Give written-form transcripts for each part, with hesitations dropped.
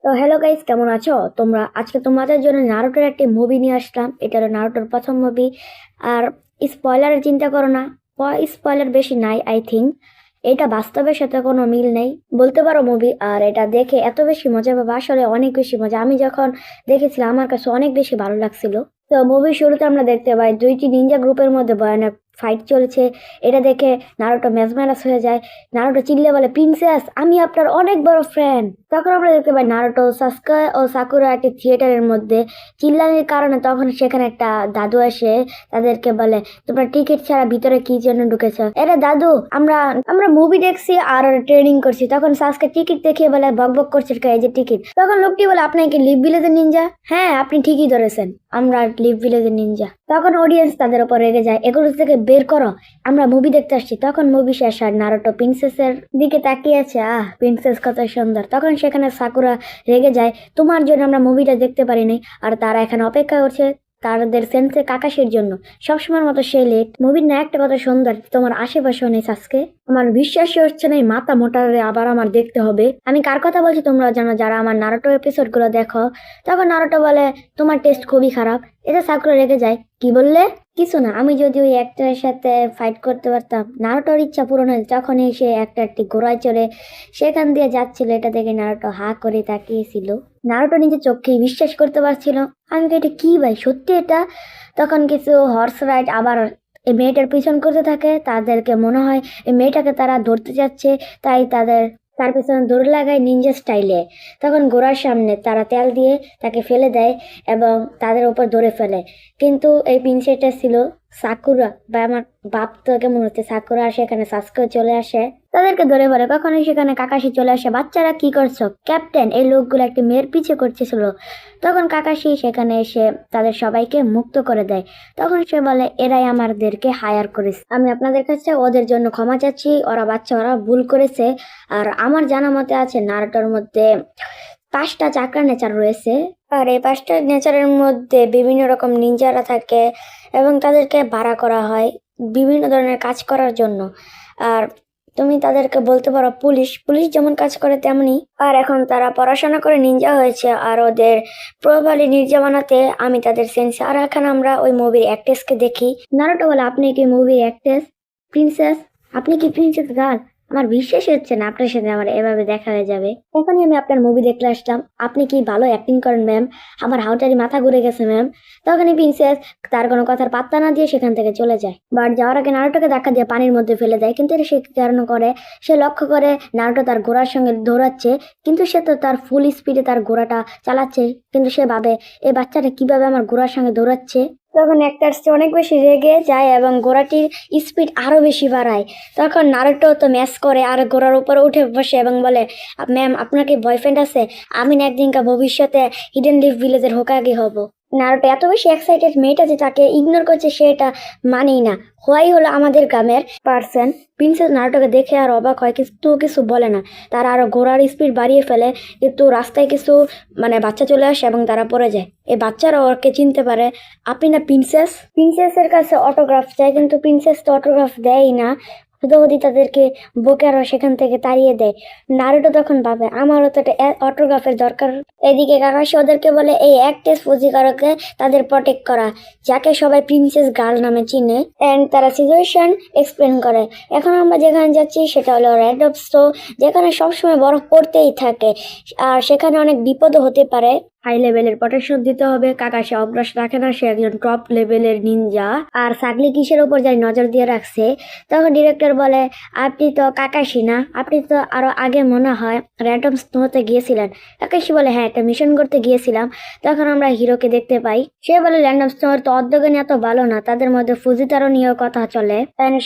তো hello guys, কেমন আছো তোমরা? আজকে তোমাদের জন্য নারুটোর একটি মুভি নিয়ে আসলাম। এটা হলো নারুটোর প্রথম মুভি। আর স্পয়লারের চিন্তা করো না, স্পয়লার বেশি নাই আই থিঙ্ক। এটা বাস্তবের সাথে কোনো মিল নেই বলতে পারো মুভি। আর এটা দেখে এত বেশি মজা পাবো, আসলে অনেক বেশি মজা। আমি যখন দেখেছিলাম আমার কাছে অনেক বেশি ভালো লাগছিল। তো মুভির শুরুতে আমরা দেখতে পাই দুইটি নিনজা গ্রুপের মধ্যে ভয়ানক ফাইট চলছে। এটা দেখে নারুটো মেসমেরাস হয়ে যায়। নারুটো চিল্লে বলে, প্রিন্সেস আমি আপনার অনেক বড় ফ্যান। তখন আমরা দেখতে পাই নারুটো, সাসুকে ও সাকুরা একটি থিয়েটারের মধ্যে চিল্লানির কারণে তখন সেখানে একটা দাদু আসে। তাদেরকে বলে, তোমরা টিকিট ছাড়া ভিতরে কি জন্য ঢুকেছো? এরা দাদু, আমরা আমরা মুভি দেখছি আর ট্রেনিং করছি। তখন সাসকে টিকিট দেখিয়ে বলে, বক বক করছে, এই যে টিকিট। তখন লোকটি বলে, আপনি কি লিভ ভিলেজের নিনজা? হ্যাঁ, আপনি ঠিকই ধরেছেন, আমরা লিভ ভিলেজের নিনজা। তখন অডিয়েন্স তাদের উপর রেগে যায়, এগুলো থেকে বের করো, আমরা মুভি দেখতে আসছি। তখন মুভি শেষ আর নারুটো প্রিন্সেসের দিকে তাকিয়ে আছে। প্রিন্সেস কত সুন্দর। তখন সেখানে সাকুরা রেগে যায়, তোমার জন্য আমরা মুভিটা দেখতে পারিনি। আর তারা এখানে অপেক্ষা করছে তাদের সেন্সে কাকাশের জন্য। সবসময়ের মতো সে লেট। মুভির নায়কটা কত সুন্দর, তোমার আশেপাশেও নেই সাসকে। আমার বিশ্বাসই হচ্ছে না, এই মাথা মোটারে আবার আমার দেখতে হবে। আমি কার কথা বলছি তোমরা জানো, যারা আমার নারুটো এপিসোড গুলো দেখো। তখন নারুটো বলে, তোমার টেস্ট খুবই খারাপ। এটা সাকুরা রেগে যায়, কি বললে? কিছু না, আমি যদি ওই অ্যাক্টরের সাথে ফাইট করতে পারতাম। নারুটোর ইচ্ছা পূরণ হয় তখনই সে একটা একটি ঘোড়ায় চড়ে সেখান দিয়ে যাচ্ছিল। এটা দেখে নারুটো হা করে তাকিয়েছিল। নারুটো নিজের চোখকেই বিশ্বাস করতে পারছিল। আমি তো, এটা কি ভাই, সত্যি এটা? তখন কিছু হর্স রাইড আবার এই মেয়েটার পিছন করতে থাকে। তাদেরকে মনে হয় এই মেয়েটাকে তারা ধরতে যাচ্ছে, তাই তার পেছনে দৌড় লাগায় নিনজা স্টাইলে। তখন ঘোড়ার সামনে তারা তেল দিয়ে তাকে ফেলে দেয় এবং তাদের উপর ধরে ফেলে। কিন্তু এই প্রিন্সেসটা ছিল সাকুরা, বা আমার বাপ তো কেমন হচ্ছে সাকুরা। আর সেখানে সাসকেও চলে আসে, তাদেরকে ধরে ফেলে। কখনোই সেখানে কাকাশি চলে আসে, বাচ্চারা কি করছো? ক্যাপ্টেন, এই লোকগুলো একটি মেয়ের পিছে করতেছিল। তখন কাকাশি সেখানে এসে তাদের সবাইকে মুক্ত করে দেয়। তখন সে বলে, এরাই আমাদেরকে হায়ার করেছে, আমি আপনাদের কাছে ওদের জন্য ক্ষমা চাচ্ছি। ওরা বাচ্চা, ওরা ভুল করেছে। আর আমার জানা মতে আছে নারুটোর মধ্যে 5টা চাকরা নেচার রয়েছে। আর এই 5টা নেচারের মধ্যে বিভিন্ন রকম নিনজারা থাকে এবং তাদেরকে ভাড়া করা হয় বিভিন্ন ধরনের কাজ করার জন্য। আর তুমি তাদেরকে বলতে পারো পুলিশ। পুলিশ যেমন কাজ করে তেমনি। আর এখন তারা পড়াশোনা করে নিনজা হয়েছে। আর ওদের প্রভাবলী নিনজা বানাতে আমি তাদের সেন্সে। আর এখন আমরা ওই মুভির অ্যাক্ট্রেসকে দেখি। নারুটো বলে, আপনি কি মুভির অ্যাক্ট্রেস? প্রিন্সেস, আপনি কি প্রিন্সেস গার্ল? আমার বিশ্বাস হচ্ছে না আপনার সাথে আমার এভাবে দেখা হয়ে যাবে। এখনই আমি আপনার মুভি দেখতে আসলাম, আপনি কি ভালো অ্যাক্টিং করেন ম্যাম। আমার হাউটারি মাথা ঘুরে গেছে ম্যাম। তখনই প্রিন্সেস তার কোনো কথার পাত্তা না দিয়ে সেখান থেকে চলে যায়। বাট যাওয়ার আগে নারুটোকে ধাক্কা দিয়ে পানির মধ্যে ফেলে দেয়। কিন্তু এটা সে কারণ করে, সে লক্ষ্য করে নারুটো তার ঘোড়ার সঙ্গে দৌড়াচ্ছে। কিন্তু সে তো তার ফুল স্পিডে তার ঘোড়াটা চালাচ্ছে। কিন্তু সে ভাবে, এই বাচ্চাটা কিভাবে আমার ঘোড়ার সঙ্গে দৌড়াচ্ছে। তখন অ্যাক্টর অনেক বেশি রেগে যায় এবং ঘোড়াটির স্পিড আরো বেশি বাড়ায়। তখন নারুটো তো ম্যাচ করে আর ঘোড়ার উপরে উঠে বসে এবং বলে, ম্যাম আপনার কি বয়ফ্রেন্ড আছে? আমি না একদিনকার ভবিষ্যতে হিডেন লিফ ভিলেজের হোকাগে হব। নারুটো এত বেশি এক্সাইটেড, মেয়েটা যে তাকে ইগনোর করছে সে এটা মানেই না। হোয়াই হলো আমাদের গ্রামের পার্সন। প্রিন্সেস নারুটোকে দেখে আর অবাক হয়, কিন্তু কিছু বলে না। তারা আরো ঘোড়ার স্পিড বাড়িয়ে ফেলে। কিন্তু রাস্তায় কিছু বাচ্চা চলে আসে এবং তারা পড়ে যায়। এই বাচ্চারা ওকে চিনতে পারে। আপনি না প্রিন্সেস? প্রিন্সেসের কাছে অটোগ্রাফ চায়, কিন্তু প্রিন্সেস তো অটোগ্রাফ দেয়ই না। হুদোহুদি তাদেরকে বকে আরো সেখান থেকে তাড়িয়ে দেয়। নারুটো তখন ভাবে, আমারও তো একটা অটোগ্রাফের দরকার। এদিকে কাকাশি ওদেরকে বলে এই অ্যাক্ট্রেস ফুজিকারকে তাদের প্রটেক্ট করা, যাকে সবাই প্রিন্সেস গার্ল নামে চিনে। এন্ড তারা সিচুয়েশন এক্সপ্লেন করে। এখন আমরা যেখানে যাচ্ছি সেটা হলো রেড অফ স্টো, যেখানে সবসময় বরফ পড়তেই থাকে। আর সেখানে অনেক বিপদও হতে পারে। হাই লেভেলের প্রোটেকশন দিতে হবে। কাকাশি অভ্যাস রাখে না, সে একজন টপ লেভেলের নিনজা। আর সাগলি কিসের উপর যাই নজর দিয়ে রাখছে। তখন ডিরেক্টর বলে, আপনি তো কাকাশি না, আপনি তো আরো আগে মনে হয় র্যান্ডম স্নোতে গিয়েছিলেন। কাকাশি বলে, হ্যাঁ একটা মিশন করতে গিয়েছিলাম। তখন আমরা হিরোকে দেখতে পাই। সে বলে, র্যান্ডম স্নোর তো অর্ধজ্ঞানী এত ভালো না, তাদের মধ্যে ফুজিতারো নিয়েও কথা চলে।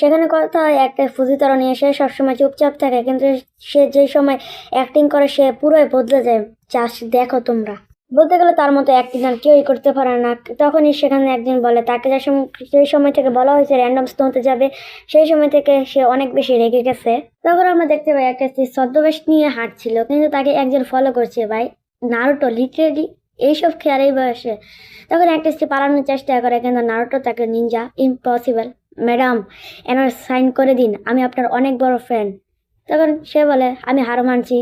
সেখানে কথা হয় একটা ফুজিতারো নিয়ে। সে সবসময় চুপচাপ থাকে, কিন্তু সে যে সময় অ্যাক্টিং করে সে পুরোই বদলে যায়। জাস্ট দেখো তোমরা, বলতে গেলে তার মতো অ্যাক্টিং আর কেউই করতে পারে না। তখনই সেখানে একজন বলে, তাকে সেই সময় থেকে বলা হয়েছে র্যান্ডম স্টোনতে যাবে, সেই সময় থেকে সে অনেক বেশি রেগে গেছে। তখন আমরা দেখতে পাই একটা স্ত্রী ছদ্মবেশ নিয়ে হাঁটছিল, কিন্তু তাকে একজন ফলো করছে। ভাই, নারুটো লিটারেলি এইসব খেয়ার এই বয়সে। তখন একটা স্ত্রী পালানোর চেষ্টা করে, কিন্তু নারুটো তাকে, নিনজা ইম্পসিবল, ম্যাডাম এনার সাইন করে দিন, আমি আপনার অনেক বড় ফ্যান। তখন সে বলে, আমি হার মানছি।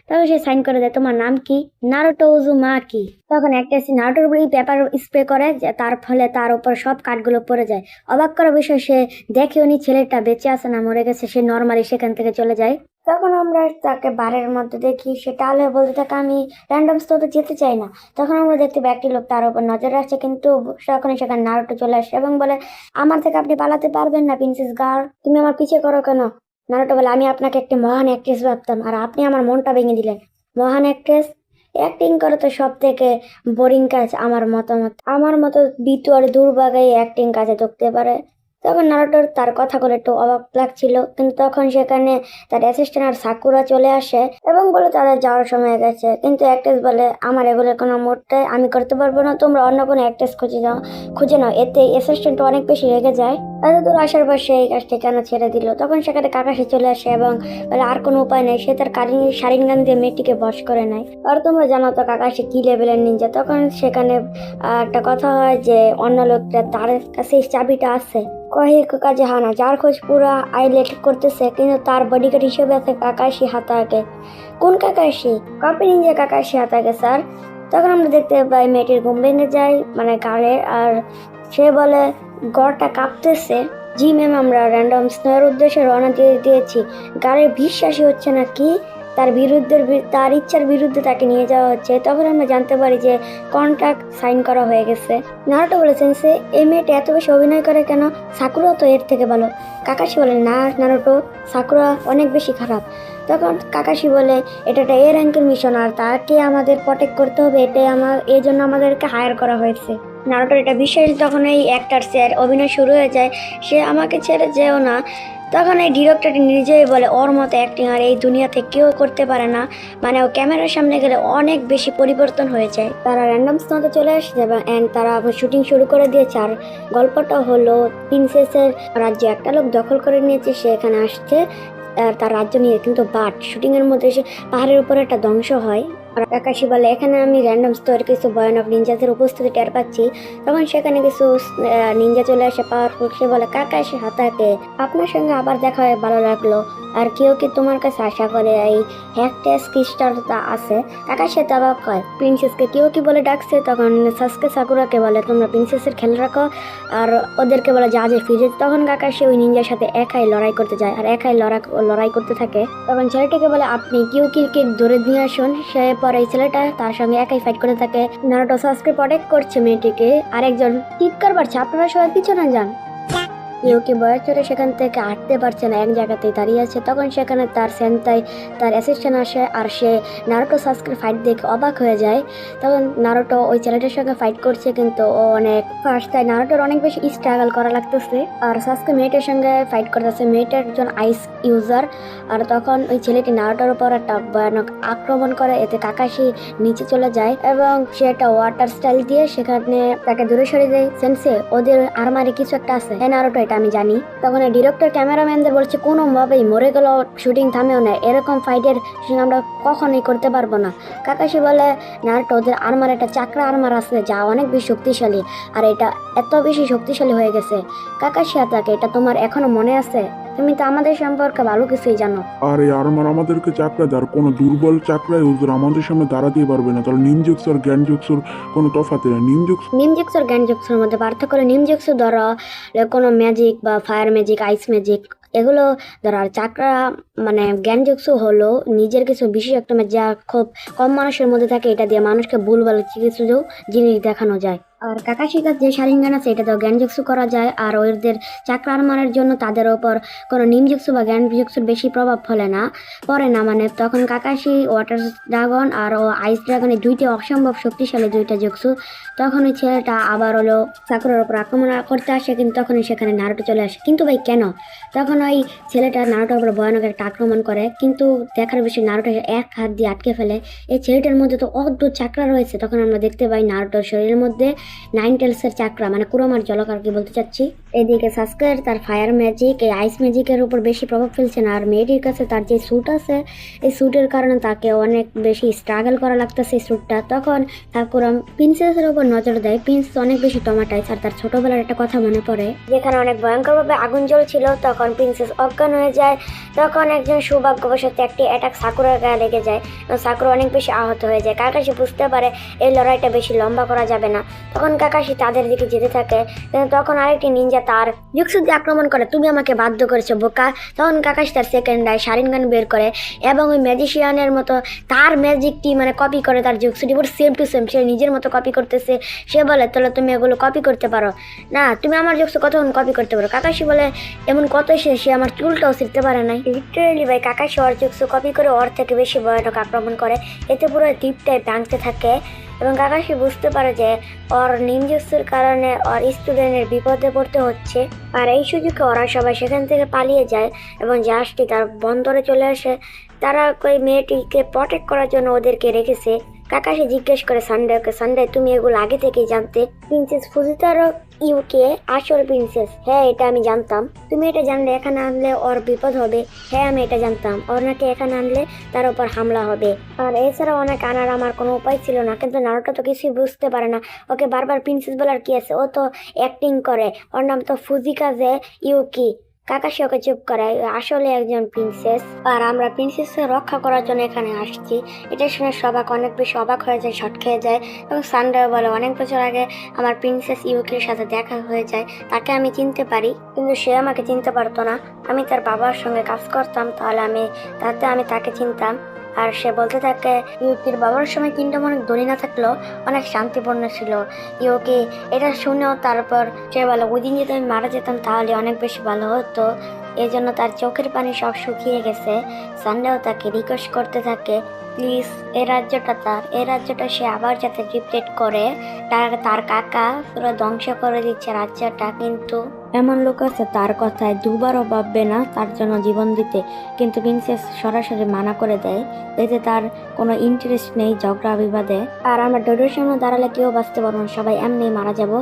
তখন সে সাইন করে দেয়, তোমার নাম কি? Naruto Uzumaki. তখন একটা নারুটোর উপরে পেপার স্প্রে করে, তার ফলে তার উপর সব কাঠগুলো পড়ে যায়। অবাক করার বিষয়, সে দেখে উনি ছেলেটা বেঁচে আছে না মরে গেছে, সে নর্মালি সেখান থেকে চলে যায়। তখন আমরা তাকে বারের মধ্যে দেখি, সে টাল হয়ে বলতে থাকে, আমি র্যান্ডম স্টোরে যেতে চাই না। তখন আমরা দেখতে পাই একটি লোক তার উপর নজর রাখছে, কিন্তু তখনই সেখানে নারুটো চলে আসে এবং বলে, আমার থেকে আপনি পালাতে পারবেন না প্রিন্সেস গার্ল, তুমি আমার পিছিয়ে করো কেন? নারুটো বলে, আমি আপনাকে একটি মহান অ্যাক্ট্রেস ভাবতাম, আর আপনি আমার মনটা ভেঙে দিলেন। মহান অ্যাক্ট্রেস? অ্যাক্টিং করে তো সব থেকে বোরিং কাজ আমার মতামত। আমার মতো বিতু আর দুর্ভাগাই অ্যাক্টিং কাজে ঢুকতে পারে। তখন নারুটোর তার কথাগুলো একটু অবাক লাগছিল, কিন্তু তখন সেখানে তার অ্যাসিস্ট্যান্ট আর সাকুরা চলে আসে এবং বলে তাদের যাওয়ার সময় গেছে। কিন্তু অ্যাক্ট্রেস বলে, আমার এগুলোর কোনো মুহূর্তে আমি করতে পারবো না, তোমরা অন্য কোনো অ্যাক্ট্রেস খুঁজে নাও। এতে অ্যাসিস্ট্যান্ট অনেক বেশি রেগে যায়, এত দূর আসার পর সে এই কাজটি কেন ছেড়ে দিল। তখন সেখানে কাকাশি চলে আসে এবং বলে, আর কোনো উপায় নেই, সে তার শারিনগান দিয়ে মেয়েটিকে বশ করে নেয়। আর তোমরা জানো তো কাকাশি কি লেভেলের নিনজা। তখন সেখানে একটা কথা হয় যে অন্য লোকটা তার কাছে এই চাবিটা আছে, কহি কাজে হানা, যার খোঁজ পুরা আইলেট করতেছে, কিন্তু তার বডিগার্ড হিসেবে আছে কাকাশি হাতাকে। কোন কাকাশি? Copy ninja Kakashi Hatake sir. তখন আমরা দেখতে পাই মেয়েটির ঘুম ভেঙে যায়, মানে গাড়ে, আর সে বলে, গড়টা কাঁপতেছে। জি ম্যাম, আমরা র্যান্ডম স্নোয়ের উদ্দেশ্যে রওনা দিয়েছি। গাড়ির বিশ্বাসই হচ্ছে না, কি তার ইচ্ছার বিরুদ্ধে তাকে নিয়ে যাওয়া হচ্ছে। তখন আমরা জানতে পারি যে কন্ট্রাক্ট সাইন করা হয়ে গেছে। নারুটো বলেছেন, সে এই মেয়েটা এত বেশি অভিনয় করে কেন? সাকুরা তো এর থেকে ভালো। কাকাশি বলে, না নারুটো, সাকুরা অনেক বেশি খারাপ। তখন কাকাশি বলে, এটা একটা এ র্যাঙ্কের মিশন, আর তাকে আমাদের প্রটেক্ট করতে হবে, এটাই এই জন্য আমাদেরকে হায়ার করা হয়েছে। নারুটোর এটা বিশ্বাস, তখন এই অ্যাক্টর অভিনয় শুরু হয়ে যায়, সে আমাকে ছেড়ে যেও না। তখন এই ডিরেক্টরটি নিজেই বলে, ওর মতো অ্যাক্টিং আর এই দুনিয়াতে কেউ করতে পারে না, মানে ও ক্যামেরার সামনে গেলে অনেক বেশি পরিবর্তন হয়ে যায়। তারা র্যান্ডম স্নোতে চলে আসছে এবং তারা শুটিং শুরু করে দিয়েছে। আর গল্পটা হলো, প্রিন্সেসের রাজ্য একটা লোক দখল করে নিয়েছে, সে এখানে আসছে তার রাজ্য নিয়ে, কিন্তু বাট শুটিং এর মধ্যে সে পাহাড়ের উপরে একটা ধ্বংস হয়। আর কাকাশি বলে, এখানে আমি র্যান্ডম স্তরে কিছু ভয়ানক নিনজাদের উপস্থিতি টের পাচ্ছি। তখন সেখানে কিছু নিনজা চলে আসে পাওয়ারফুল। সে বলে, কাকাশি হাতাকে, আপনার সঙ্গে আবার দেখা হয়ে ভালো লাগলো। আর কেউ কি তোমার কাছে আশা করে এই হ্যাকটেস ক্রিস্টালটা আছে? কাকাশি তাবাক কয়, প্রিন্সেসকে কেউ কি বলে ডাকছে? তখন সাসকে সাকুরাকে বলে, তোমরা প্রিন্সেসের খেয়াল রাখো, আর ওদেরকে বলে জাহাজে ফিরে। তখন কাকাশি ওই নিনজার সাথে একাই লড়াই করতে যায়, আর একাই লড়াই করতে থাকে। তখন ছেলেটিকে বলে, আপনি কেউ কি ধরে নিয়ে আসুন। সে পরে এই ছেলেটা তার সঙ্গে একাই ফাইট করতে থাকে। নারুটো সাসকে প্রটেক্ট করছে মেয়েটিকে, আরেকজন চিৎকার পাচ্ছে, আপনারা সবাই পিছনে যান। ইউকি বয়স ধরে সেখান থেকে হাঁটতে পারছে না, এক জায়গাতেই দাঁড়িয়ে আছে। তখন সেখানে তার সেন্তাই, তার অ্যাসিস্ট্যান্ট আসে, আর সে নারুটো সাসকের ফাইট দেখে অবাক হয়ে যায়। তখন নারুটো ওই ছেলেটার সঙ্গে ফাইট করছে, কিন্তু ও অনেক ফার্স্ট, তাই নারুটোর অনেক বেশি স্ট্রাগল করা লাগতেছে। আর সাসকে মেয়েটার সঙ্গে ফাইট করতেছে, মেয়েটার একজন আইস ইউজার। আর তখন ওই ছেলেটি নারুটোর উপর একটা ভয়ানক আক্রমণ করে, এতে কাকাশি নিচে চলে যায় এবং সে একটা ওয়াটার স্টাইল দিয়ে সেখানে তাকে দূরে সরিয়ে দেয়। সেন্সে, ওদের আরমারি কিছু একটা আছে। হ্যাঁ নারুটো, আমি জানি। তখন ডিরেক্টর ক্যামেরাম্যানদের বলছে, কোনোভাবেই মরে গেল শুটিং থামেও না, এরকম ফাইটের আমরা কখনোই করতে পারবো না। কাকাশি বলে, নারুটো, ওদের আর্মার একটা চাকরা আর্মার আছে যা অনেক বেশি শক্তিশালী, আর এটা এত বেশি শক্তিশালী হয়ে গেছে। কাকাশি হাতাকে, এটা তোমার এখনো মনে আছে? তুমি তো আমাদের সম্পর্কে ভালো কিছুই জানো। আর এই আরমার আমাদেরকে চাকরা দেয়, কোনো দুর্বল চাকরা ইউজার আমাদের সামনে দাঁড়াতেই পারবে না। তাহলে নিমজুক্স আর জ্ঞানজুক্সুর কোনো তফাৎ নেই। নিমজুক্স আর জ্ঞানজুক্সের মধ্যে পার্থক্য হলো, নিমজুক্সু ধরো কোনো ম্যাজিক বা ফায়ার ম্যাজিক, আইস ম্যাজিক, এগুলো ধরো। আর চাকরা মানে জ্ঞানজুক্সু হলো নিজের কিছু বিশেষ একটা যা খুব কম মানুষের মধ্যে থাকে, এটা দিয়ে মানুষকে ভুলভাল কিছু জিনিস দেখানো যায়। আর কাকাশিকার যে শারিঙ্গান আছে, এটা তো জ্ঞানজুক্সু করা যায়। আর ওদের চাকরা আরমারের জন্য তাদের ওপর কোনো নিমজুক্সু বা জ্ঞানজুক্সুর বেশি প্রভাব পড়ে না। মানে তখন কাকাশি ওয়াটার ড্রাগন আর ও আইস ড্রাগনের দুইটা অসম্ভব শক্তিশালী দুইটা জুক্সু। তখন ওই ছেলেটা আবার হলো সাকুরার ওপর আক্রমণ করতে আসে, কিন্তু তখনই সেখানে নারুটো চলে আসে। কিন্তু ভাই কেন? তখন ওই ছেলেটা নারুটোর উপর ভয়ানক একটা আক্রমণ করে, কিন্তু দেখার বিষয় নারুটো এক হাত দিয়ে আটকে ফেলে। এই ছেলেটার মধ্যে তো অদ্ভুত চাকরা রয়েছে। তখন আমরা দেখতে পাই নারুটোর শরীরের মধ্যে নাইনটেলসের চাকরা মানে কুরোমার ঝলক আর কি বলতে চাচ্ছি। এদিকে সাস্কের তার ফায়ার ম্যাজিক এই আইস ম্যাজিকের উপর বেশি প্রভাব ফেলছে না, আর মেয়েটির কাছে তার যে স্যুট আছে এই স্যুটের কারণে তাকে অনেক বেশি স্ট্রাগল করা লাগতেছে এই স্যুটটা। তখন সাকুরা প্রিন্সেসের উপর নজর দেয়। প্রিন্স অনেক বেশি টমাটাইজ, আর তার ছোটবেলার একটা কথা মনে পড়ে যেখানে অনেক ভয়ঙ্করভাবে আগুন জ্বলছিল, তখন প্রিন্সেস অজ্ঞান হয়ে যায়। তখন একজন সৌভাগ্যবশত একটি অ্যাটাক সাকুরার গায়ে লেগে যায় এবং সাকুরা অনেক বেশি আহত হয়ে যায়। কাকাশি বুঝতে পারে এই লড়াইটা বেশি লম্বা করা যাবে না, তখন কাকাশি তাদের দিকে যেতে থাকে। কিন্তু তখন আরেকটি নিনজা তার জুক্সুদি আক্রমণ করে, তুমি আমাকে বাধ্য করেছো বোকা। তখন কাকাশি তার সেকেন্ড আই শারিনগান বের করে এবং ওই ম্যাজিশিয়ানের মতো তার ম্যাজিকটি মানে কপি করে তার জুক্সুদি পুরো সেম টু সেম, সে নিজের মতো কপি করতেছে। সে বলে তাহলে তুমি এগুলো কপি করতে পারো না, তুমি আমার জুক্সু কতক্ষণ কপি করতে পারো। কাকাশি বলে এমন কত সে আমার চুলটাও ছিঁড়তে পারে নাই। লিটারেলি ভাই কাকাশি ওর জুক্সু কপি করে ওর থেকে বেশি ভয়ানক আক্রমণ করে, এতে পুরো দ্বীপটাই ভাঙতে থাকে। এবং কাকাশি বুঝতে পারে যে ওর নিনজুক্সুর কারণে ওর স্টুডেন্টের বিপদে পড়তে হচ্ছে, আর এই সুযোগে ওরা সবাই সেখান থেকে পালিয়ে যায় এবং জাহাজটি তার বন্দরে চলে আসে। তারা ওই মেয়েটিকে প্রটেক্ট করার জন্য ওদেরকে রেখেছে। কাকাশি জিজ্ঞেস করে সানডেকে, সানডে তুমি এগুলো আগে থেকেই জানতে? প্রিন্সেস ফুজিতারো ইউকে আসল প্রিন্সেস, হ্যাঁ এটা আমি জানতাম। তুমি এটা জানলে এখানে আনলে ওর বিপদ হবে? হ্যাঁ আমি এটা জানতাম, ওর নাকি এখানে আনলে তার উপর হামলা হবে। আর এছাড়া অনেক আনার আমার কোনো উপায় ছিল না, কিন্তু নারুটো তো কিছুই বুঝতে পারে না। ওকে বারবার প্রিন্সেস বলার কি আছে, ও তো অ্যাক্টিং করে, ওর নাম তো ফুজিকাজে ইউকি। কাকাশি ওকে চুপ করায়, আসলে একজন প্রিন্সেস আর আমরা প্রিন্সেসকে রক্ষা করার জন্য এখানে আসছি। এটা শুনে সবাই অনেক বেশি অবাক হয়ে যায়, শট খেয়ে যায়। এবং সানডে বলে অনেক বছর আগে আমার প্রিন্সেস ইউকির সাথে দেখা হয়ে যায়, তাকে আমি চিনতে পারি, কিন্তু সে আমাকে চিনতে পারতো না। আমি তার বাবার সঙ্গে কাজ করতাম, তাহলে আমি তাকে চিনতাম। আর সে বলতে থাকে ইউকির বাবার সময় কিংডম অনেক ধনী না থাকলেও অনেক শান্তিপূর্ণ ছিল। ইউকি এটা শুনেও তারপর সে বলে ওই দিন যদি আমি মারা যেতাম তাহলে অনেক বেশি ভালো হতো, এই জন্য তার চোখের পানি সব শুকিয়ে গেছে। সানডেও তাকে রিকোয়েস্ট করতে থাকে প্লিজ এই রাজ্যটা সে আবার যাতে রিপ্লেট করে। তার কাকা পুরো ধ্বংস করে দিচ্ছে রাজ্যটা, কিন্তু এমন লোক আছে তার কথায় দুবারও ভাববে না তার জন্য জীবন দিতে, কিন্তু প্রিন্সেস সরাসরি মানা করে দেয়, এতে তার কোনো ইন্টারেস্ট নেই ঝগড়া বিবাদে। আর আমরা ডোডোর সামনে দাঁড়ালে কেউ বাঁচতে পারবো না, সবাই এমনি মারা যাবো।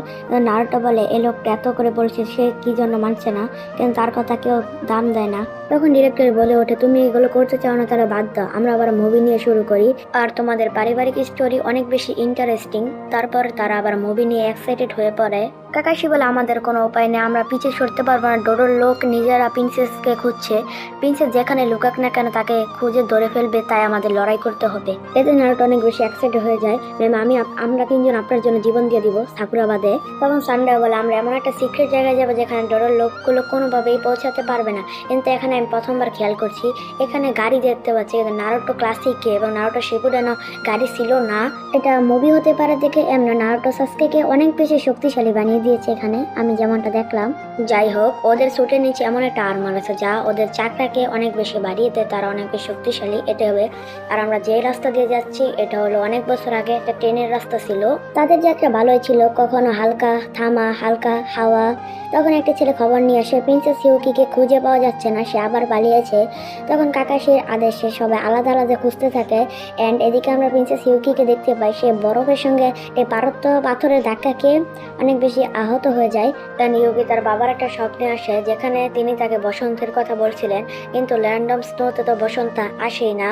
নারুটো বলে এই লোকটা এত করে বলছে সে কি জন্য মানছে না, কিন্তু তার কথা কেউ দাম দেয় না। তখন ডিরেক্টর বলে ওঠে তুমি এগুলো করতে চাও না তারা বাদ দাও, আমরা আবার মুভি নিয়ে শুরু করি, আর তোমাদের পারিবারিক স্টোরি অনেক বেশি ইন্টারেস্টিং। তারপর তারা আবার মুভি নিয়ে এক্সাইটেড হয়ে পড়ে। কাকাশি বলে আমাদের কোনো উপায় নেই, আমরা পিছে সরতে পারবো না, ডোডোর লোক নিজেরা প্রিন্সেসকে খুঁজছে, প্রিন্সেস যেখানে লুকাক না কেন তাকে খুঁজে ধরে ফেলবে, তাই আমাদের লড়াই করতে হবে। এতে নারুটো অনেক বেশি এক্সাইটেড হয়ে যায়, ম্যাম আমরা তিনজন আপনার জন্য জীবন দিয়ে দিব সাকুরা বাদে। তখন সানডে বলে আমরা এমন একটা সিক্রেট জায়গায় যাবো যেখানে ডোডোর লোকগুলো কোনোভাবেই পৌঁছাতে পারবে না, কিন্তু এখানে আমি প্রথমবার খেয়াল করছি এখানে গাড়ি দেখতে পাচ্ছি, কিন্তু নারুটো ক্লাসিকে এবং নারুটো শিপুডেনও গাড়ি ছিল না। এটা মুভি হতে পারে দেখে এমন নারুটো সাসুকেকে অনেক বেশি শক্তিশালী বানিয়ে দিয়েছে এখানে, আমি যেমনটা দেখলাম। যাই হোক ওদের স্যুটের নিচে এমন একটা আর্মার আছে যা ওদের চাকরাকে অনেক বেশি বাড়িয়ে দেয়, তারা অনেক বেশি শক্তিশালী এটা হবে। আর আমরা যে রাস্তা দিয়ে যাচ্ছি এটা হলো অনেক বছর আগে একটা ট্রেনের রাস্তা ছিল, তাদের যাত্রা ভালোই ছিল, কখনো হালকা থামা হালকা হাওয়া। তখন একটা ছেলে খবর নিয়ে আসে প্রিন্সেস ইউকিকে খুঁজে পাওয়া যাচ্ছে না, সে আবার পালিয়েছে। তখন কাকাশির আদেশে সবাই আলাদা আলাদা খুঁজতে থাকে। অ্যান্ড এদিকে আমরা প্রিন্সেস ইউকিকে দেখতে পাই, সে বরফের সঙ্গে এই পাথরের ধাক্কা খেয়ে অনেক বেশি আহত হয়ে যায়। কারণ ইউকি তার বাবার একটা স্বপ্নে আসে যেখানে তিনি তাকে বসন্তের কথা বলছিলেন, কিন্তু ল্যান্ডম স্নোতে তো বসন্ত আসেই না,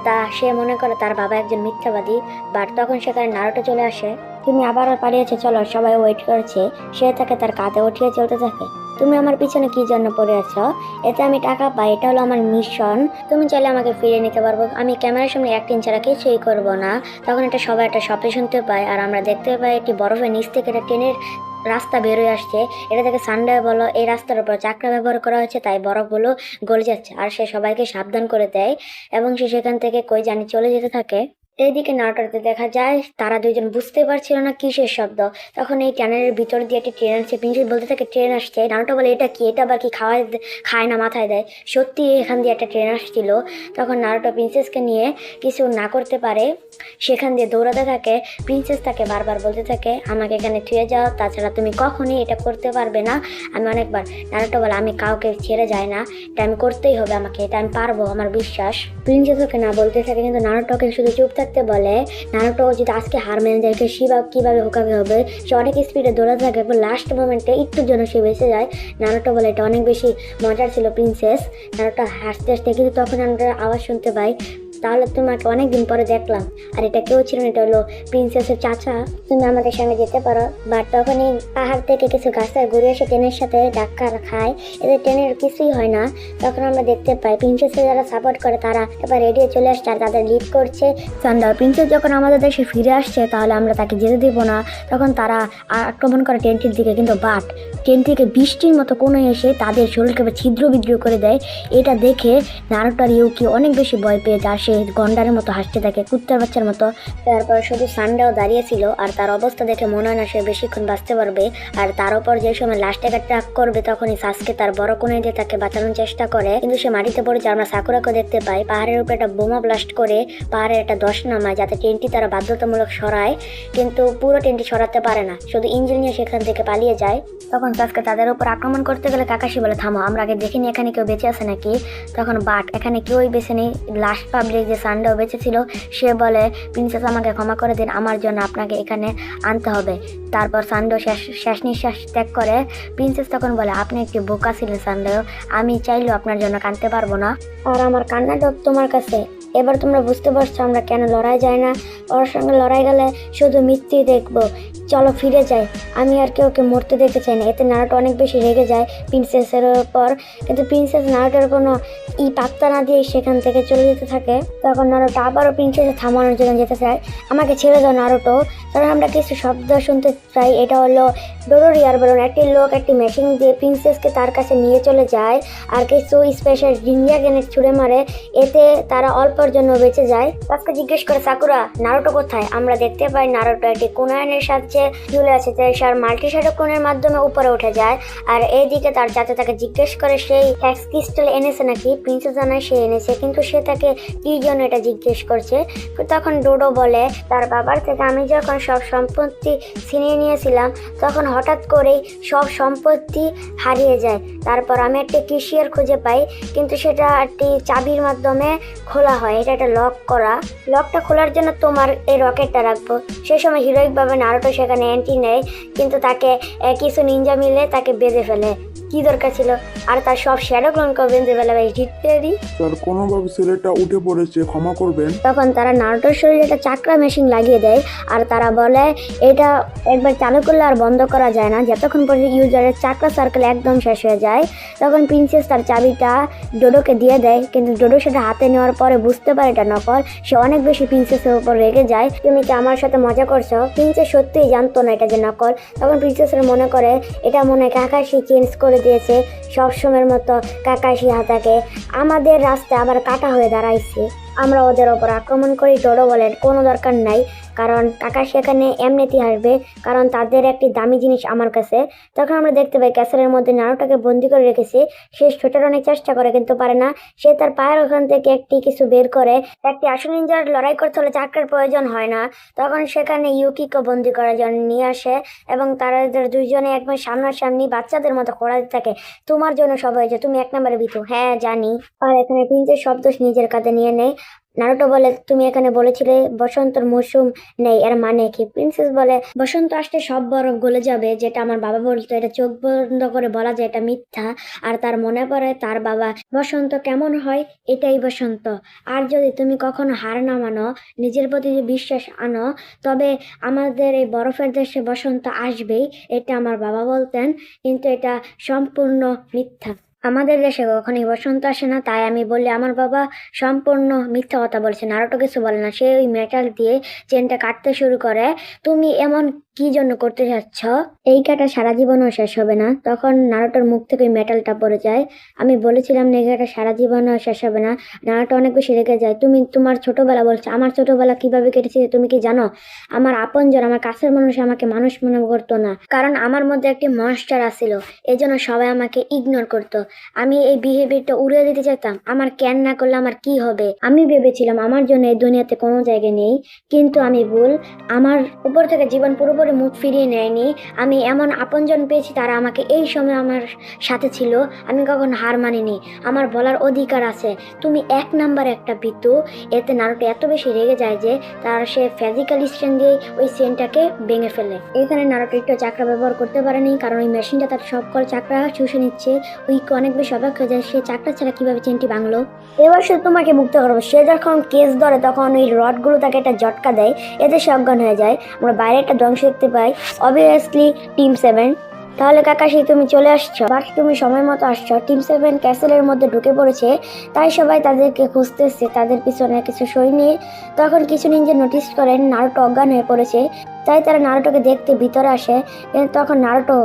তা সে মনে করে তার বাবা একজন মিথ্যাবাদী। বাট তখন সেখানে নারুটো চলে আসে, তুমি আবারও পালিয়েছে, চলো সবাই ওয়েট করছে। সে তাকে তার কাঁধে উঠিয়ে চলতে থাকে, তুমি আমার পিছনে কি জন্য পড়ে আছো? এতে আমি টাকা পাই, এটা হলো আমার মিশন, তুমি চাইলে আমাকে ফিরিয়ে নিতে পারবো, আমি ক্যামেরার সামনে অ্যাক্টিং ছাড়া কিছুই করবো না। তখন সবাই একটা শব্দ শুনতে পায়, আর আমরা দেখতে পাই একটি বরফের নিচ থেকে একটা ট্রেনের রাস্তা বেরোয় আসছে। এটা থেকে সানডে বলো এই রাস্তার উপর চাকরা ব্যবহার করা হয়েছে, তাই বরফগুলো গলে যাচ্ছে, আর সে সবাইকে সাবধান করে দেয় এবং সে সেখান থেকে কই জানি চলে যেতে থাকে। এইদিকে নাটোরতে দেখা যায় তারা দুইজন বুঝতে পারছিল না কিসের শব্দ। তখন এই ট্যানেলের ভিতর দিয়ে একটি ট্রেন আসছে, প্রিন্সেস বলতে থাকে ট্রেন আসছে। নাটোর বলে এটা কি, এটা আবার কি খায় না মাথায় দেয়, সত্যি এখান দিয়ে একটা ট্রেন আসছিল। তখন নারুটো প্রিন্সেসকে নিয়ে কিছু না করতে পারে, সেখান দিয়ে দৌড়াতে থাকে। প্রিন্সেস তাকে বারবার বলতে থাকে আমাকে এখানে থুয়ে যাও, তাছাড়া তুমি কখনই এটা করতে পারবে না। আমি অনেকবার নারুটো বলে আমি কাউকে ছেড়ে যাই না, এটা আমি করতেই হবে, আমাকে এটা আমি পারবো, আমার বিশ্বাস। প্রিন্সেস ওকে না বলতে থাকে, কিন্তু নারুটোকে শুধু চুপ থাকতে থাকতে বলে নারুটো যদি আজকে হার মেনে যায় শিবা কিভাবে হোকাগে হবে। সে অনেক স্পিডে দৌড়াতে থাকে, এবং লাস্ট মোমেন্টে একটুর জন্য সে বেঁচে যায়। নারুটো বলে এটা অনেক বেশি মজার ছিল প্রিন্সেস। নারুটো হাসতে হাসতে, কিন্তু তখন আমরা আওয়াজ শুনতে পাই, তাহলে তোমাকে অনেকদিন পরে দেখলাম। আর এটা কেউ ছিল না, এটা হলো প্রিন্সেসের চাচা, তুমি আমাদের সঙ্গে যেতে পারো। বাট তখনই পাহাড় থেকে কিছু গাছটা ঘুরে এসে ট্রেনের সাথে ধাক্কা খায়, এদের ট্রেনের কিছুই হয় না। তখন আমরা দেখতে পাই প্রিন্সেসের যারা সাপোর্ট করে তারা এবার রেডিও চলে আসছে আর তাদের লিড করছে সান্ডার। প্রিন্সেস যখন আমাদের দেশে ফিরে আসছে তাহলে আমরা তাকে যেতে দেব না, তখন তারা আক্রমণ করে ট্রেনটির দিকে। কিন্তু বাট ট্রেন থেকে বৃষ্টির মতো কোনো এসে তাদের শরীরকে ছিদ্র বিদ্রোহ করে দেয়। এটা দেখে নারুটো আর ইউকি অনেক বেশি ভয় পেয়ে যায়, সে গন্ডারের মতো হাসতে থাকে, কুত্তার বাচ্চার মতো। তারপর শুধু সান্ডাও দাঁড়িয়েছিল, আর তার অবস্থা দেখে মনে হয় না সে বেশিক্ষণ বাঁচতে পারবে। আর তার উপর যে সময় লাস্ট একটা ট্রাক করবে তখনই সাসকে তার বড় কোণে দিয়ে তাকে বাঁচানোর চেষ্টা করে, কিন্তু সে মাটিতে পড়ে যায়। আমরা সাকুরাকে দেখতে পাই পাহাড়ের উপরে একটা বোমা ব্লাস্ট করে পাহাড়ের একটা দশ নামায়, যাতে ট্রেনটি তারা বাধ্যতামূলক সরায়, কিন্তু পুরো ট্রেনটি সরাতে পারে না, শুধু ইঞ্জিন নিয়ে সেখান থেকে পালিয়ে যায়। তখন সাসকে তাদের উপর আক্রমণ করতে গেলে কাকাশি বলে থামো, আমরা আগে দেখিনি এখানে কেউ বেঁচে আছে নাকি। তখন বাট এখানে কেউই বেঁচে নেই, লাস্ট পাবলিক যে সান্ডাও বেঁচে ছিল সে বলে প্রিন্সেস আমাকে ক্ষমা করে দিন, আমার জন্য আপনাকে এখানে আনতে হবে। তারপর সান্ডো শেষ নিঃশ্বাস ত্যাগ করে। প্রিন্সেস তখন বলে আপনি একটি বোকা ছিলেন সান্ডো, আমি চাইলেও আপনার জন্য কাঁদতে পারবো না, আর আমার কান্নাটা তোমার কাছে। এবার তোমরা বুঝতে পারছো আমরা কেন লড়াই যাই না, ওর সঙ্গে লড়াই গেলে শুধু মৃত্যুই দেখবো, চলো ফিরে যাই, আমি আর কেউকে মরতে দেখতে চাই না। এতে নারুটো অনেক বেশি রেগে যায় প্রিন্সেসের উপর, কিন্তু প্রিন্সেস নারুটোর কোনো পাত্তা না দিয়ে সেখান থেকে চলে যেতে থাকে। তখন নারুটো আবারও প্রিন্সেসকে থামানোর জন্য যেতে চায়, আমাকে ছেড়ে দাও নারুটো। তখন আমরা কিছু শব্দ শুনতে পাই, এটা হলো ডোরোরিয়ার বলুন। একটি লোক একটি মেশিন দিয়ে প্রিন্সেসকে তার কাছে নিয়ে চলে যায় আর কিছু স্পেশাল জিনিয়া গ্রেনেড ছুড়ে মারে, এতে তারা অল্পের জন্য বেঁচে যায়। তাকে জিজ্ঞেস করে সাকুরা নারুটো কোথায়। আমরা দেখতে পাই নারুটো একটি কোনায়নের সাহায্যে ঝুলে আছে, তাই সে মাল্টিশাডো কোণের মাধ্যমে উপরে উঠে যায়। আর এইদিকে তার চাচা তাকে জিজ্ঞেস করে সেই ট্যাক্স ক্রিস্টাল এনেছে নাকি। প্রিন্সেস জানায় সে এনেছে, কিন্তু সে তাকে কি জন্য এটা জিজ্ঞেস করছে। তখন ডোডো বলে তার বাবার থেকে আমি যখন সব সম্পত্তি ছিনিয়ে নিয়েছিলাম তখন হঠাৎ করেই সব সম্পত্তি হারিয়ে যায়। তারপর আমি একটি কিশিয়ার খুঁজে পাই, কিন্তু সেটা একটি চাবির মাধ্যমে খোলা হয়, এটা একটা লক করা। লকটা খোলার জন্য তোমার এই রকেটটা রাখবো। সেই সময় হিরোইকভাবে নারুটো সেখানে এন্ট্রি নেয়, কিন্তু তাকে কিছু নিনজা মিলে তাকে বেঁধে ফেলে। কি দরকার ছিল, আর তার সব শ্যাডো ক্লোনকে বেঁধে ফেলে ভাই ইত্যাদি। তার কোনোভাবে ছেলেটা উঠে পড়েছে, ক্ষমা করবেন। তখন তারা নারুটোর শরীরে একটা চাকরা মেশিন লাগিয়ে দেয়, আর তারা বলে এটা একবার চালু করলে আর বন্ধ করা যায় না যতক্ষণ পর্যন্ত ইউজারের চাকরা সার্কেল একদম শেষ হয়ে যায়। তখন প্রিন্সেস তার চাবিটা ডোডোকে দিয়ে দেয়, কিন্তু ডোডো সেটা হাতে নেওয়ার পরে বুঝতে পারে এটা নকল। সে অনেক বেশি প্রিন্সেসের উপর রেগে যায়, তুমি কি আমার সাথে মজা করছো। প্রিন্সেস সত্যিই জানতো না এটা যে নকল। তখন প্রিন্সেসের মনে করে এটা মনে হয় কাকাশি চেঞ্জ করে দিয়েছে, সবসময়ের মতো কাকাশি হাতাকে আমাদের রাস্তায় আবার কাটা হয়ে দাঁড়াইছে। আমরা ওদের ওপর আক্রমণ করি। ডোডো বলেন কোনো দরকার নাই, কারণ কাকাশি এখানে এমনিতেই আসবে, কারণ তাদের একটি দামি জিনিস আমার কাছে। তখন আমরা দেখতে পাই ক্যাসেলের মধ্যে নারুটোকে বন্দি করে রেখেছে। সে ছোটার অনেক চেষ্টা করে কিন্তু পারে না। সে তার পায়ের ওখান থেকে একটি কিছু বের করে। একটি আসল নিনজার লড়াই করতে হলে চাকরার প্রয়োজন হয় না। তখন সেখানে ইউকিকে বন্দি করার জন্য নিয়ে আসে, এবং তারা দুইজনে একবার সামনাসামনি বাচ্চাদের মতো খোঁড়াতে থাকে, তোমার জন্য সব হয়েছে, তুমি এক নম্বরে বিতু। হ্যাঁ জানি। আর এখানে প্রিন্সেস শব্দ নিজের কাঁধে নিয়ে নেয়। নারুটো বলে তুমি এখানে বলেছিলে বসন্তের মৌসুম নেই, এর মানে কি। প্রিন্সেস বলে বসন্ত আসলে সব বরফ গলে যাবে, যেটা আমার বাবা বলতো, এটা চোখ বন্ধ করে বলা যায় এটা মিথ্যা। আর তার মনে পড়ে তার বাবা, বসন্ত কেমন হয়, এটাই বসন্ত। আর যদি তুমি কখনো হার না মানো, নিজের প্রতি যে বিশ্বাস আনো, তবে আমাদের এই বরফের দেশে বসন্ত আসবেই, এটা আমার বাবা বলতেন, কিন্তু এটা সম্পূর্ণ মিথ্যা। আমাদের দেশে কখনোই বসন্ত আসে না, তাই আমি বললি আমার বাবা সম্পূর্ণ মিথ্যা কথা বলছে। নারুটো কিছু বলে না, সে ওই মেটাল দিয়ে চেনটা কাটতে শুরু করে। তুমি এমন কি জন্য করতে চাচ্ছ, এই কাটা সারা জীবনও শেষ হবে না। তখন নারুটোর মুখ থেকে ওই মেটালটা পড়ে যায়। আমি বলেছিলাম না এই কাটা সারা জীবনও শেষ হবে না। নারুটো অনেক বেশি রেগে যায়, তুমি তোমার ছোটবেলা বলছো। আমার ছোটবেলা কিভাবে কেটেছে তুমি কি জানো। আমার আপনজন, আমার কাছের মানুষ আমাকে মানুষ মনে করতো না, কারণ আমার মধ্যে একটি মনস্টার আসছিল, এই জন্য সবাই আমাকে ইগনোর করতো। আমি এই বিহেভিয়ারটা উড়িয়ে দিতে চাইতাম। আমার কেন না করলে আমার কি হবে? আমি ভেবেছিলাম আমার জন্য এই দুনিয়াতে কোনো জায়গা নেই, কিন্তু আমি ভুল। আমার উপর থেকে জীবন পুরোপুরি মুখ ফিরিয়ে নেয়নি। আমি এমন আপনজন পেয়েছি, তারা আমাকে এই সময় আমার সাথে ছিল। আমি কখনো হার মানিনি। আমার বলার অধিকার আছে। তুমি এক নাম্বার একটা বিতু। এতে নারুটো এত বেশি রেগে যায় যে সে ফিজিক্যাল স্ট্রেন দিয়ে ওই চেনটাকে ভেঙে ফেলে। এখানে নারুটো একটু চাকরা ব্যবহার করতে পারেনি, কারণ ওই মেশিনটা তার সকল চাকরা শুষে নিচ্ছে। উইকি অনেক বেশি অবাক হয়ে যায়, সে চাকরা ছাড়া কিভাবে চেনটি ভাঙলো। এবার সে তোমাকে মুক্ত করবে। সে যখন কেস ধরে তখন ওই রডগুলো তাকে একটা ঝটকা দেয়, এতে সে অজ্ঞান হয়ে যায়। আমরা বাইরে একটা ধ্বংস দেখতে পাই, অবভিয়াসলি টিম 7। তাহলে কাকাশি তুমি চলে আসছো, বাট তুমি সময় মতো আসছো। টিম 7 ক্যাসেলের মধ্যে ঢুকে পড়েছে, তাই সবাই তাদেরকে খুঁজতেছে, তাদের পিছনে কিছু সৈন্য। তখন কিছু নিনজা নোটিস করেন নারুটো অজ্ঞান হয়ে পড়েছে, তাই তারা নারুটোকে দেখতে ভিতরে আসে। কিন্তু তখন নারুটো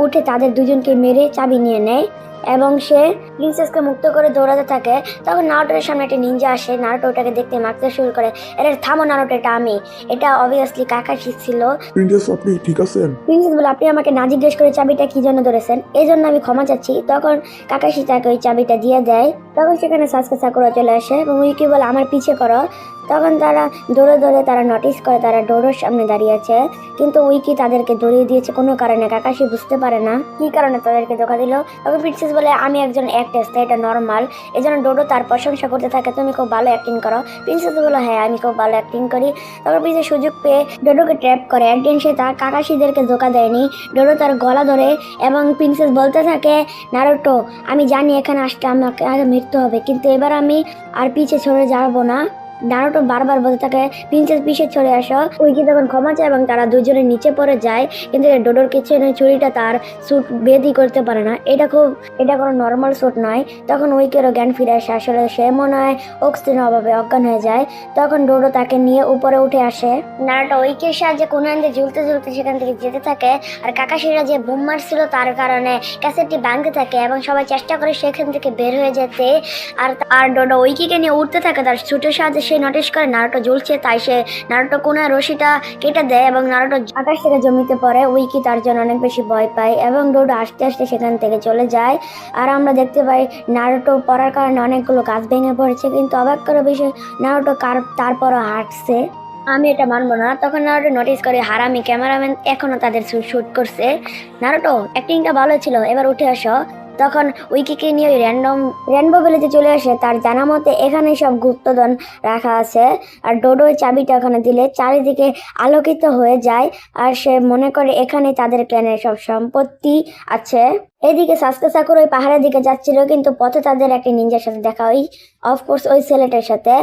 উঠে তাদের দুজনকে মেরে চাবি নিয়ে নেয় এবং সে প্রিন্সেসকে মুক্ত করে দৌড়াতে থাকে। তখন নারুটোর সামনে একটা নিনজা আসে, নারুটো ওটাকে দেখতে মারতে শুরু করে। এর থামো নারুটো, এটা আমি। এটা অবভিয়াসলি কাকাশি ছিল। প্রিন্সেস আপনি ঠিক আছেন? প্রিন্সেস বলে, আপনি আমাকে না জিজ্ঞেস করে চাবিটা কি জন্য ধরেছেন, এই জন্য আমি ক্ষমা চাচ্ছি। তখন কাকাশি তাকে ওই চাবিটা দিয়ে দেয়। তখন সেখানে সাসকে সাকুরা চলে আসে এবং উইকি বলে, আমার পিছে করো। তখন তারা দৌড়ে দৌড়ে তারা নোটিস করে তারা ডোরের সামনে দাঁড়িয়ে আছে, কিন্তু উইকি তাদেরকে দৌড়িয়ে দিয়েছে কোনো কারণে। কাকাশি বুঝতে পারে না কি কারণে তাদেরকে ধোকা দিল। তখন প্রিন্সেস বলে, আমি একজন অ্যাক্ট্রেস, এটা নর্মাল। এই জন্য ডোডো তার প্রশংসা করতে থাকে, তুমি খুব ভালো অ্যাক্টিং করো। প্রিন্সেস বলে, হ্যাঁ আমি খুব ভালো অ্যাক্টিং করি। তখন প্রিন্সেস সুযোগ পেয়ে ডোডোকে ট্র্যাপ করে। একদিন সে তার কাকাশিদেরকে ধোকা দেয়নি, ডোডো তার গলা ধরে এবং প্রিন্সেস বলতে থাকে, নারুটো আমি জানি এখানে আসলে আমাকে আগে মৃত্যু হবে, কিন্তু এবার আমি আর পিছে সরে যাবো না। নারুটো বারবার বলতে থাকে, প্রিন্সেস পিছে চলে আসো। উইকি তখন ক্ষমা চায় এবং তারা দুজনে নিচে পড়ে যায়, কিন্তু ডোডোর কিচেনের ছুরিটা তার স্যুট বেদই করতে পারে না। এটা কোনো নর্মাল স্যুট নয়। তখন উইকেরও জ্ঞান ফিরে আসে, আসলে সে মনে হয় অক্সিজেনের অভাবে অজ্ঞান হয়ে যায়। তখন ডোডো তাকে নিয়ে উপরে উঠে আসে। নারুটো উইকের সাহায্যে কোনান দিয়ে ঝুলতে ঝুলতে সেখান থেকে যেতে থাকে, আর কাকাশিরা যে বোম মারছিল তার কারণে ক্যাসেটটি ভাঙতে থাকে এবং সবাই চেষ্টা করে সেখান থেকে বের হয়ে যেতে। আর ডোডো উইকিকে নিয়ে উঠতে থাকে, তার স্যুটের সাহায্যে সে নোটিস করে নারুটো ঝুলছে, তাই সে নারুটো কোনায় রশিটা কেটে দেয় এবং নারুটো আকাশ থেকে জমিতে পড়ে। উইকি তার জন্য অনেক বেশি ভয় পায় এবং ডোডো আস্তে আস্তে সেখান থেকে চলে যায়। আর আমরা দেখতে পাই নারুটো পড়ার কারণে অনেকগুলো গাছ ভেঙে পড়েছে, কিন্তু অবাক করে বিষয় নারুটো তারপরও হাঁটছে। আমি এটা মানবো না। তখন নারুটো নোটিস করে হারামি ক্যামেরাম্যান এখনো তাদের শুট করছে। নারুটো অ্যাক্টিংটা ভালো ছিল, এবার উঠে আসো। তখন উইকিকে নিয়ে ওই রেনবো ভিলেজে চলে আসে। তার জানা মতে এখানে সব গুপ্তধন রাখা আছে, আর ডোডো চাবিটা ওখানে দিলে চারিদিকে আলোকিত হয়ে যায়, আর সে মনে করে এখানে তাদের ক্ল্যানের সব সম্পত্তি আছে। এদিকে সাসকে সাকুরা ওই পাহাড়ের দিকে যাচ্ছিল, কিন্তু পথে তাদের একটা নিনজার সাথে দেখা হয়, অফকোর্স ওই ছেলেটার সাথে।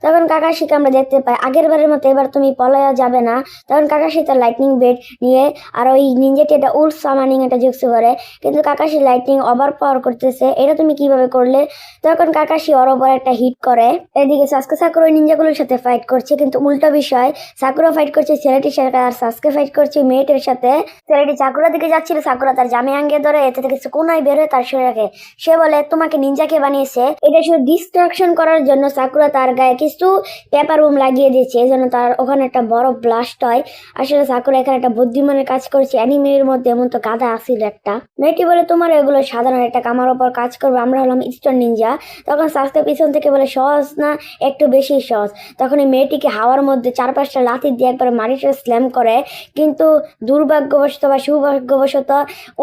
তখন কাকাশিকে আমরা দেখতে পাই, আগের বারের মতো এবার তুমি পলায়া যাবে না। তখন কাকাশি তার লাইটনিং বেড নিয়ে আর ওই নিনজাটি একটা উল্ফ সামানিং একটা যুক্ত করে, কিন্তু কাকাশি লাইটনিং ওভার পাওয়ার করতেছে। এটা তুমি কিভাবে করলে? তখন কাকাশি ওর ওপর একটা হিট করে। এদিকে সাসকে সাকুরা ওই নিনজাগুলোর সাথে ফাইট করছে, কিন্তু উল্টো বিষয়, সাকুরা ফাইট করছে ছেলেটির সাথে আর সাসকে ফাইট করছে মেয়েটির সাথে। ছেলেটি সাকুরা দিকে যাচ্ছিল, সাকুরা তার জামে আঙ্গে ধরে এতে থেকে কোনায় বের হয়ে তার শরীরে রাখে। সে বলে, তোমাকে নিনজাকে বানিয়েছে, এটা শুধু ডিস্ট্রাকশন করার জন্য। সাকুরা তার গায়ে কিছু পেপার বোম লাগিয়ে দিয়েছে, এই জন্য তার ওখানে একটা বড় ব্লাস্ট হয়। আসলে সাকুরা এখানে একটা বুদ্ধিমানের কাজ করেছে। অ্যানিমের মধ্যে এমন তো গাধা আসিল একটা। মেয়েটি বলে, তোমার এগুলো সাধারণ একটা কামার ওপর কাজ করবে, আমরা হলাম ইস্টার্ন নিনজা। তখন সাসকে পিছন থেকে বলে, সহজ না, একটু বেশি সহজ। তখন এই মেয়েটিকে হাওয়ার মধ্যে 4-5টা লাথি দিয়ে একবার মাটিতে স্ল্যাম করে, কিন্তু দুর্ভাগ্যবশত বা সৌভাগ্যবশত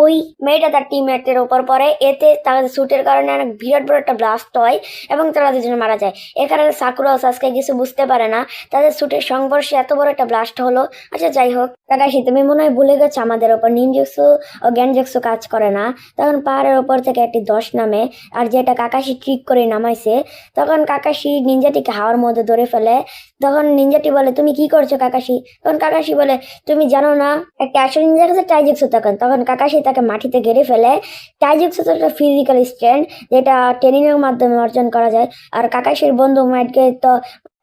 ওই মেয়েটা তার টিমমেটের ওপর পড়ে। এতে তাদের স্যুটের কারণে অনেক বিরাট বড় একটা ব্লাস্ট হয় এবং তারা দুজনে মারা যায়। এখানে সাকুরা ও সাসকে কিছু বুঝতে পারে না, তাদের স্যুটের সংঘর্ষে এত বড় একটা ব্লাস্ট হলো। আচ্ছা যাই হোক, কাকাশি তুমি মনে হয় ভুলে গেছো আমাদের ওপর নিনজুৎসু ও জ্ঞানজুৎসু কাজ করে না। তখন পাহাড়ের ওপর থেকে একটি দশ নামে, আর যেটা কাকাশি ট্রিক করে নামাইছে। তখন কাকাশি নিনজাটিকে হাওয়ার মধ্যে ধরে ফেলে। তখন নিনজাটি বলে, তুমি কি করছো কাকাশি? তখন কাকাশি বলে, তুমি জানো না একটা আসল নিনজার কাছে টাইজুৎসু থাকে। তখন কাকাশি তাকে মাটিতে গেড়ে ফেলে। টাইজুৎসু তো একটা ফিজিক্যাল স্ট্রেন্থ, যেটা ট্রেনিং এর মাধ্যমে অর্জন করা যায়। আর কাকাশির বন্ধু মাইটকে তো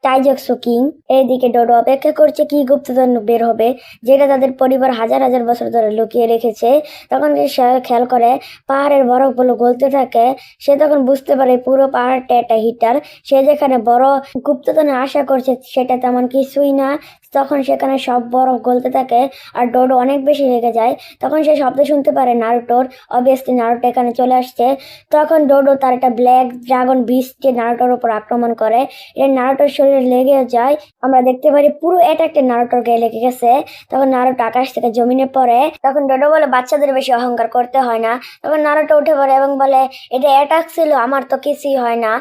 টাইজুৎসু কিং। এইদিকে ডোডো অপেক্ষা করছে কি গুপ্তধন বের হবে, যেটা তাদের পরিবার হাজার হাজার বছর ধরে লুকিয়ে রেখেছে। তখন সে খেয়াল করে পাহাড়ের বরফগুলো গলতে থাকে। সে তখন বুঝতে পারে পুরো পাহাড়টা একটা হিটার। সে যেখানে বড় গুপ্তধনের আশা করছে সেটা তেমন কিছুই না। তখন সেখানে সব বরফ গলতে থাকে আর ডোডো অনেক বেশি রেগে যায়। তখন সে শব্দ শুনতে পারে নারুটোর। অবভিয়াসলি নারুটো এখানে চলে আসছে। তখন ডোডো তার একটা ব্ল্যাক ড্রাগন বিস্ট যে নারুটোর উপর আক্রমণ করে, এটা নারুটোর শরীরে লেগে যায়। আমরা দেখতে পারি পুরো অ্যাটাকটা নারুটোর গায়ে লেগে গেছে। তখন নারুটো আকাশ থেকে জমিনে পড়ে। তখন ডোডো বলে বাচ্চাদের বেশি অহংকার করতে হয় না। তখন নারুটো উঠে পড়ে এবং বলে এটা অ্যাটাক ছিল, আমার তো কিছুই হয় না।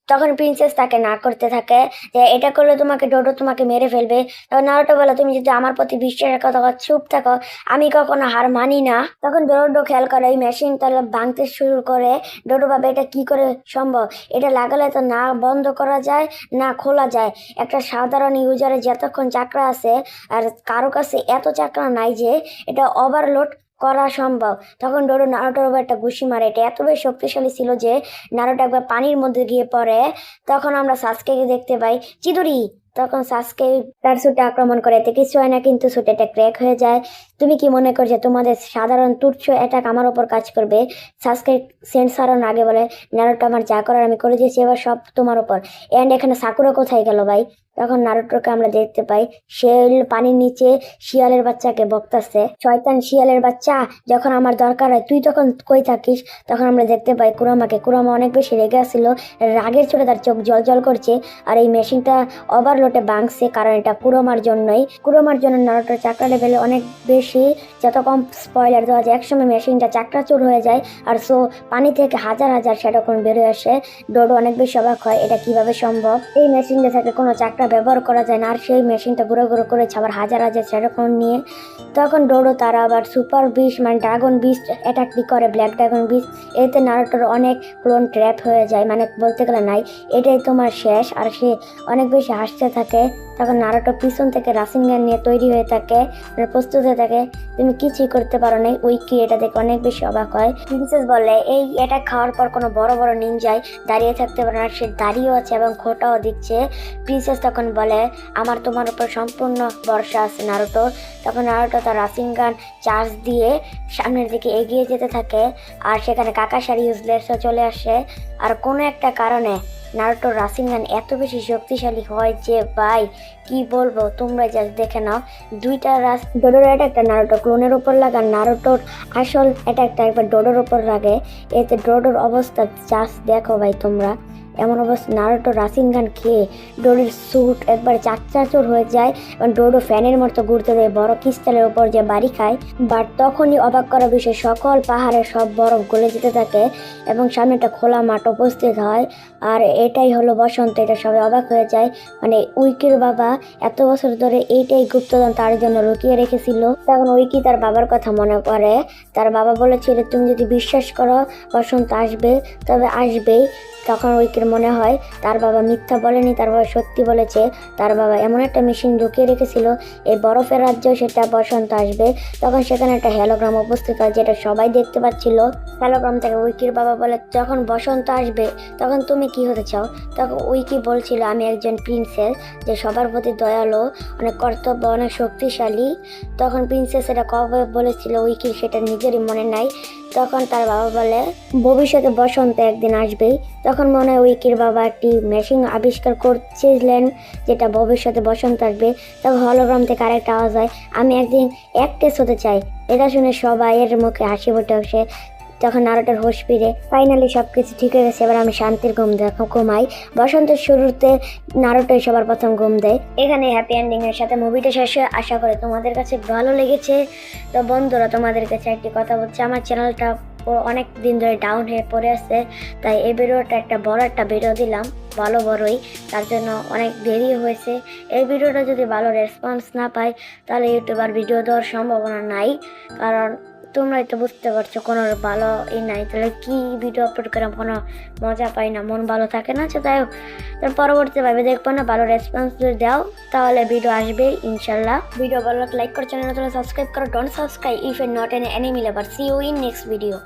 তখন প্রিন্সেস তাকে না করতে থাকে যে এটা করলে তোমাকে ডোডো তোমাকে মেরে ফেলবে। তখন নারুটো বলে তুমি যদি আমার প্রতি বিশ্বাসের কথা চুপ থাকো, আমি কখনো হার মানি না। তখন ডোডো খেয়াল করে এই মেশিন তাহলে ভাঙতে শুরু করে। ডোডো ভাবে এটা কি করে সম্ভব, এটা লাগালে তো না বন্ধ করা যায় না খোলা যায়। একটা সাধারণ ইউজারের যতক্ষণ চাকরা আছে আর কারো কাছে এত চাকরা নাই যে এটা ওভারলোড করা সম্ভব। তখন ডোডো নারুটোর উপর একটা ঘুষি মারে। এটা এত বেশি শক্তিশালী ছিল যে নারুটো একবার পানির মধ্যে গিয়ে পড়ে। তখন আমরা সাসকেকে দেখতে পাই চিদুরি। তখন সাসকে তার স্যুটে আক্রমণ করে, এতে কিছু হয় না, কিন্তু স্যুটেটা ক্র্যাক হয়ে যায়। তুমি কি মনে করছো তোমাদের সাধারণ তুচ্ছ অ্যাটাক আমার ওপর কাজ করবে? সাসকে সেন্স হারানোর আগে বলে নারুটো আমার যা করার আমি করে দিয়েছি, এবার সব তোমার ওপর। এন্ড এখানে সাকুরা কোথায় গেল ভাই? তখন নারুটোকে আমরা দেখতে পাই সে পানির নিচে শিয়ালের বাচ্চাকে বকতাছে, শয়তান শিয়ালের বাচ্চা, যখন আমার দরকার হয় তুই তখন কই থাকিস। তখন আমরা দেখতে পাই কুরামা অনেক বেশি রেগে আসছিল। রাগের চোটে তার চোখ জল জল করছে। আর এই মেশিনটা ওভারলোডে ভাঙছে কারণ এটা কুরামার জন্য নারুটোর চাকরা লেভেলে অনেক বেশি। যত কম স্পয়লার দেওয়া যায়, একসময় মেশিনটা চাকরা চোর হয়ে যায়। আর সো পানি থেকে হাজার হাজার শ্যাডোকন বেরোয় আসে। ডোডো অনেক বেশি অবাক হয়, এটা কিভাবে সম্ভব? এই মেশিনটা থেকে কোনো চাকরা ব্যবহার করা যায় না। আর সেই মেশিনটা ঘুরে ঘুরে করেছে আবার হাজার হাজার শ্যাডোকন নিয়ে। তখন ডোডো তারা আবার সুপার বিস্ট মানে ড্রাগন বিস্ট অ্যাটাকটি করে, ব্ল্যাক ড্রাগন বিস্ট। এতে নারুটোর অনেক ক্লোন ট্র্যাপ হয়ে যায়, মানে বলতে গেলে নাই, এটাই তোমার শেষ। আর সে অনেক বেশি হাসতে থাকে। তখন নারুটো পিছন থেকে রাসিনগান নিয়ে তৈরি হয়ে থাকে, মানে প্রস্তুত হয়ে থাকে। তুমি কিছুই করতে পারো নাই উইকি। এটা দেখে অনেক বেশি অবাক হয়। প্রিন্সেস বলে এই এটা খাওয়ার পর কোনো বড় বড় নিনজায় দাঁড়িয়ে থাকতে পারে না। সে দাঁড়িয়েও আছে এবং খোটাও দিচ্ছে। প্রিন্সেস তখন বলে আমার তোমার উপর সম্পূর্ণ ভরসা আছে নারুটো। তখন নারুটো তার রাসিনগান চার্জ দিয়ে সামনের দিকে এগিয়ে যেতে থাকে। আর সেখানে কাকাশারি ইউজলেসও চলে আসে। আর কোনো একটা কারণে নারুটোর রাসিনগান এত বেশি শক্তিশালী হয় যে ভাই কি বলবো, তোমরা জাস্ট দেখে নাও। দুইটা ডোডোর অ্যাটাকটা নারুটো ক্লোনের উপর লাগান, নারুটোর আসল অ্যাটাকটা একবার ডোডোর উপর লাগে। এতে ডোডোর অবস্থা জাস্ট দেখো ভাই তোমরা। এমন অবস্থা নারুটো রাসিনগান খেয়ে ডোডোর স্যুট একবার চাকচাচোর হয়ে যায় এবং ডোডো ফ্যানের মতো ঘুরতে দেয়, বড় ক্রিস্টালের উপর যে বাড়ি খায়। বাট তখনই অবাক করা বিষয়, সকল পাহাড়ের সব বরফ গলে যেতে থাকে এবং সামনে একটা খোলা মাঠ উপস্থিত হয়। আর এটাই হলো বসন্ত। এটা সবাই অবাক হয়ে যায়, মানে উইকির বাবা এত বছর ধরে এইটাই গুপ্তধন তার জন্য লুকিয়ে রেখেছিল। তখন উইকি তার বাবার কথা মনে করে। তার বাবা বলেছিল তুমি যদি বিশ্বাস করো বসন্ত আসবে তবে আসবেই। তখন উইকির মনে হয় তার বাবা মিথ্যা বলেনি, তার বাবা সত্যি বলেছে। তার বাবা এমন একটা মেশিন ঢুকিয়ে রেখেছিল এই বরফের রাজ্য, সেটা বসন্ত আসবে। তখন সেখানে একটা হ্যালোগ্রাম উপস্থিত হয় যেটা সবাই দেখতে পাচ্ছিল। হ্যালোগ্রাম থেকে উইকির বাবা বলে যখন বসন্ত আসবে তখন তুমি কি হতে চাও? তখন উইকি বলছিল আমি একজন প্রিন্সেস যে সবার প্রতি দয়ালু, অনেক কর্তব্য, অনেক শক্তিশালী। তখন প্রিন্সেস এটা কবে বলেছিল উইকির সেটা নিজেরই মনে নাই। তখন তার বাবা বলে ভবিষ্যতে বসন্ত একদিন আসবেই। তখন মনে হয় উইকির বাবা একটি মেশিন আবিষ্কার করছিলেন যেটা ভবিষ্যতে বসন্ত আসবে। তখন হলোগ্রাম থেকে আরেকটা আওয়াজ হয় আমি একদিন অ্যাক্ট্রেস হতে চাই। এটা শুনে সবাই এর মুখে হাসি ফুটে ওঠে। তখন নারুটোর হোশ ফিরে, ফাইনালি সবকিছু ঠিক হয়ে গেছে, এবার আমি শান্তির ঘুমাই। বসন্তের শুরুতে নারুটোই সবার প্রথম ঘুম দেয়। এখানে হ্যাপি এন্ডিং এর সাথে মুভিটা শেষ হয়। আশা করি তোমাদের কাছে ভালো লেগেছে। তো বন্ধুরা তোমাদের কাছে একটি কথা বলছি, আমার চ্যানেলটা অনেক দিন ধরে ডাউন হয়ে পড়ে আছে, তাই এই ভিডিওটা একটা বড় একটা ভিডিও দিলাম, বড়ই, তার জন্য অনেক দেরি হয়েছে। এই ভিডিওটা যদি ভালো রেসপন্স না পাই তাহলে ইউটিউবার ভিডিও দেওয়ার সম্ভাবনা নাই, কারণ তোমরাই তো বুঝতে পারছো কোনো ভালো নাই, তাহলে কি ভিডিও আপলোড করে কোনো মজা পাই না, মন ভালো থাকে না। তাই পরবর্তী ভাবে দেখবো না, ভালো রেসপন্স যদি দাও তাহলে ভিডিও আসবে ইনশাল্লাহ। ভিডিও ভালো লাইক করো, চ্যানেল সাবস্ক্রাইব করো, don't subscribe if you not an enemy lover. See you in next video.